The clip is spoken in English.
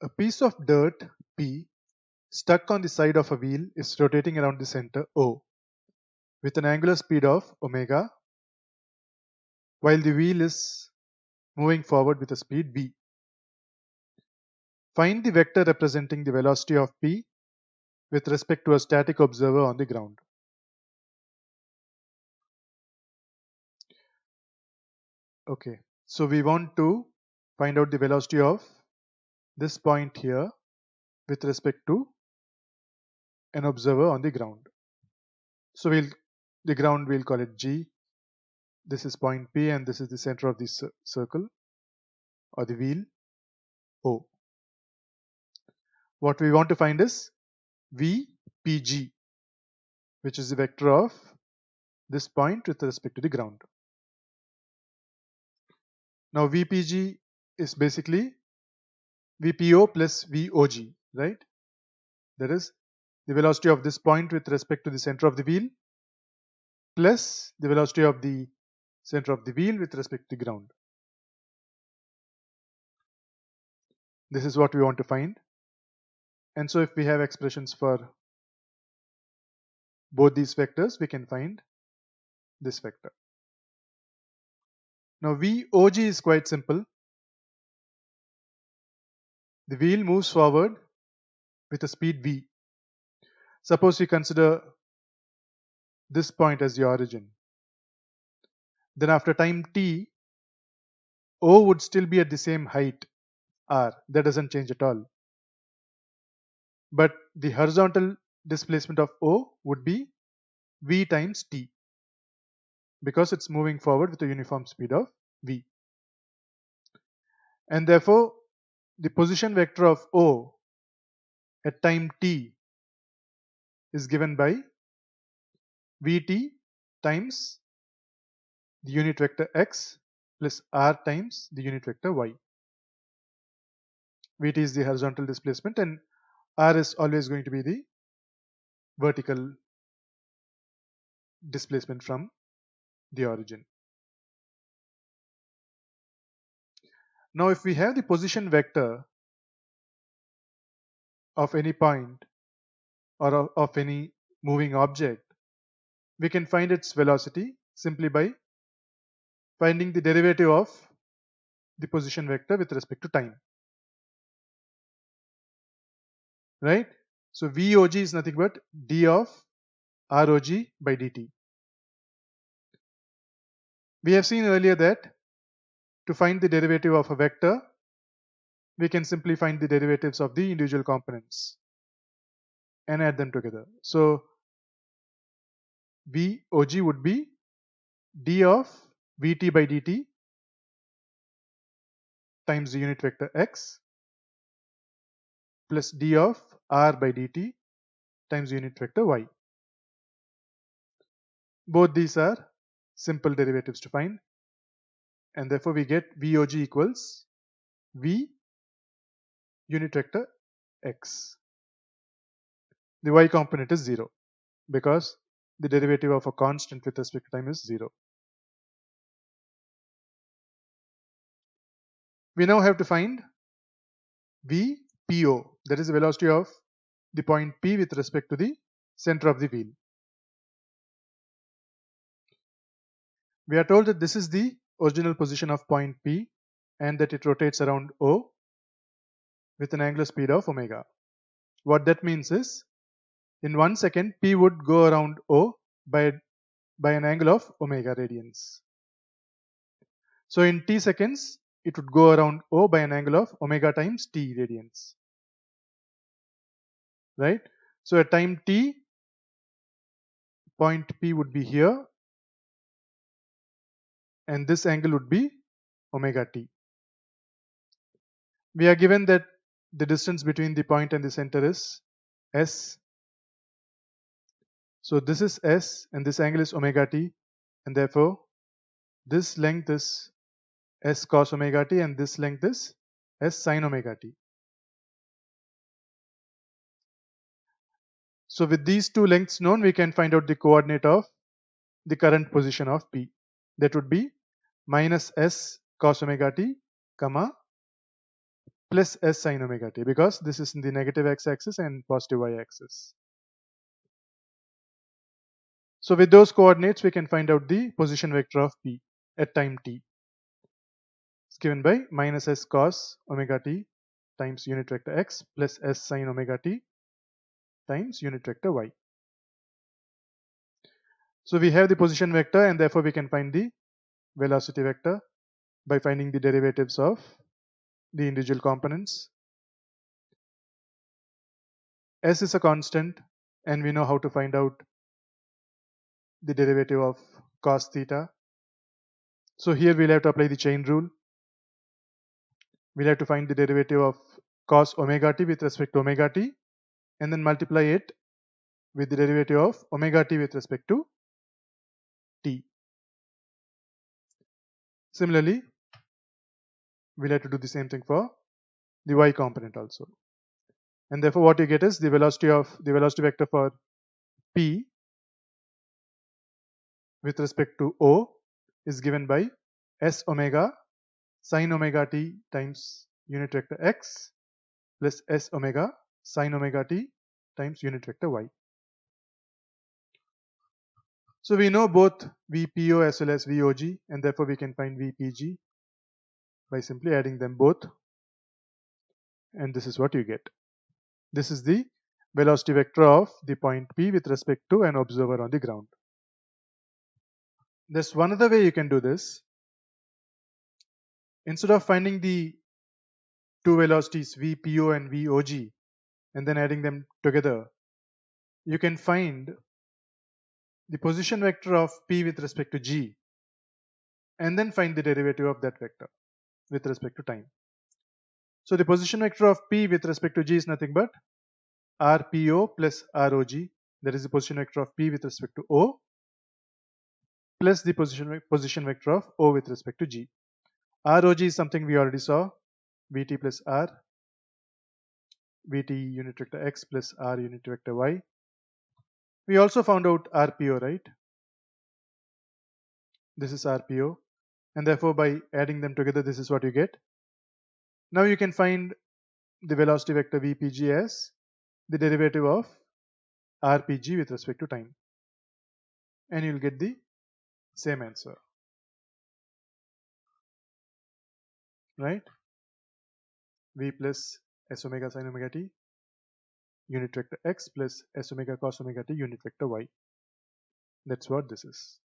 A piece of dirt, P, stuck on the side of a wheel is rotating around the center, O, with an angular speed of omega, while the wheel is moving forward with a speed v. Find the vector representing the velocity of P with respect to a static observer on the ground. Okay, so we want to find out the velocity of this point here with respect to an observer on the ground. So the ground we'll call it G. This is point P and this is the center of the circle or the wheel O. What we want to find is VPG, which is the vector of this point with respect to the ground. Now VPG is basically VPO plus VOG, right? That is the velocity of this point with respect to the center of the wheel plus the velocity of the center of the wheel with respect to the ground. This is what we want to find. And so if we have expressions for both these vectors, we can find this vector. Now VOG is quite simple. The wheel moves forward with a speed v. Suppose we consider this point as the origin. Then after time t, O would still be at the same height r. That doesn't change at all. But the horizontal displacement of O would be v times t, because it's moving forward with a uniform speed of v. And therefore, the position vector of O at time t is given by vt times the unit vector x plus r times the unit vector y. Vt is the horizontal displacement and r is always going to be the vertical displacement from the origin. Now if we have the position vector of any point or of any moving object, we can find its velocity simply by finding the derivative of the position vector with respect to time. Right? So VOG is nothing but d of ROG by dt. We have seen earlier that to find the derivative of a vector, we can simply find the derivatives of the individual components and add them together. So VOG would be d of Vt by dt times the unit vector x plus d of R by dt times the unit vector y. Both these are simple derivatives to find, and therefore we get VOG equals V unit vector x. The y component is 0 because the derivative of a constant with respect to time is 0. We now have to find VPO, that is the velocity of the point P with respect to the center of the wheel. We are told that this is the original position of point P and that it rotates around O with an angular speed of omega. What that means is, in 1 second, P would go around O by an angle of omega radians. So in t seconds, it would go around O by an angle of omega times t radians. Right? So at time t, point P would be here and this angle would be omega t. We are given that the distance between the point and the center is s. So this is s and this angle is omega t, and therefore this length is s cos omega t and this length is s sin omega t. So with these two lengths known, we can find out the coordinate of the current position of P. That would be minus s cos omega t, comma plus s sine omega t, because this is in the negative x-axis and positive y-axis. So with those coordinates, we can find out the position vector of P at time t. It's given by minus s cos omega t times unit vector x plus s sine omega t times unit vector y. So we have the position vector, and therefore we can find the velocity vector by finding the derivatives of the individual components. S is a constant, and we know how to find out the derivative of cos theta. So here we'll have to apply the chain rule. We'll have to find the derivative of cos omega t with respect to omega t, and then multiply it with the derivative of omega t with respect to t. Similarly, we'll have to do the same thing for the y component also. And therefore what you get is the velocity vector for P with respect to O is given by s omega sine omega t times unit vector x plus s omega sine omega t times unit vector y. So we know both VPO as well as VOG, and therefore we can find VPG by simply adding them both, and this is what you get. This is the velocity vector of the point P with respect to an observer on the ground. There's one other way you can do this. Instead of finding the two velocities VPO and VOG and then adding them together, you can find the position vector of P with respect to G and then find the derivative of that vector with respect to time. So the position vector of P with respect to G is nothing but RPO plus ROG. That is the position vector of P with respect to O plus the position vector of O with respect to G. ROG is something we already saw, VT plus R, VT unit vector X plus R unit vector Y. We also found out RPO, right? This is RPO, and therefore by adding them together, this is what you get. Now you can find the velocity vector VPG as the derivative of RPG with respect to time, and you'll get the same answer, right? V plus s omega sin omega t unit vector x plus s omega cos omega t unit vector y. That's what this is.